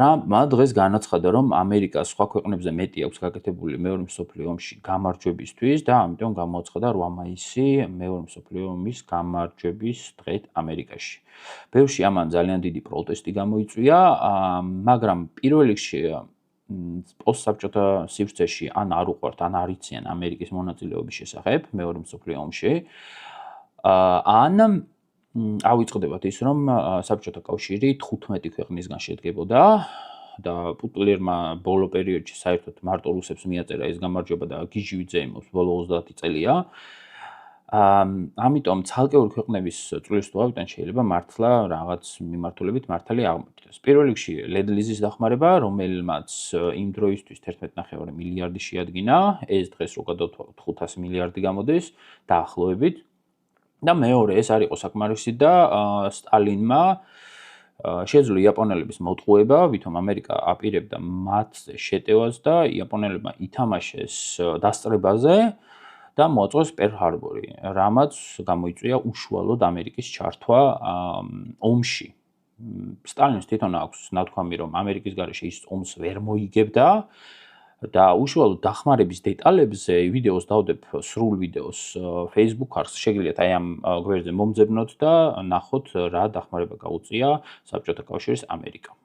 ტრამპმა დღეს განაცხადა, რომ ამერიკას სხვა ქვეყნებზე მეტი აქვს გაკეთებული მეორე მსოფლიო ომში გამარჯვებისთვის და ამიტომ გამოაცხადა 8 მაისი მეორე მსოფლიო ომის გამარჯვების დღედ ამერიკაში. ბევრში ამან ძალიან დიდი პროტესტი გამოიწვია, მაგრამ პირველ რიგში პოსტსაბჭოთა სივრცეში ან არ უყვართ, ან არ იციან ამერიკის მონაწილეობის შესახებ მეორე მსოფლიო ომში. ან ავიწყდებათ ის, რომ საბჭოთა კავშირი 15 ქვეყნისგან შედგებოდა და პუტლერმა ბოლო პერიოდში საერთოდ მარტო რუსებს მიაწერა ეს გამარჯვება და გიჟივი ძეიმობს ბოლო 30 წელია. ამიტომ ცალკეული ქვეყნების წვრილისთავიდან შეიძლება მართლა რაღაც მიმართულებით მართალი აღმოჩნდეს. პირველ რიგში ლედ-ლიზის დახმარება, რომელმაც იმ დროისთვის 11.5 მილიარდი შეადგინა, ეს დღეს რო გადავთვალოთ 500 მილიარდი გამოდის დაახლოებით. და მეორე ეს არ იყო საკმარისი და სტალინმა შეძლო იაპონელების მოტყუება, ვითომ ამერიკა აპირებდა მათზე შეტევას და იაპონელებმა ითამაშეს დასწრებაზე და მოაწყვეს პერლ-ჰარბორი, რამაც გამოიწვია უშუალოდ ამერიკის ჩართვა ომში. სტალინს თვითონ აქვს ნათქვამი, რომ ამერიკის გარეშე ის ომს ვერ მოიგებდა და უშუალოდ დახმარების დეტალებზე ვიდეოს დავდებ სრულ ვიდეოს Facebook არხზე შეგიძლიათ აი ამ გვერდზე მომძებნოთ და ნახოთ რა დახმარება გაუწია საბჭოთა კავშირის ამერიკამ.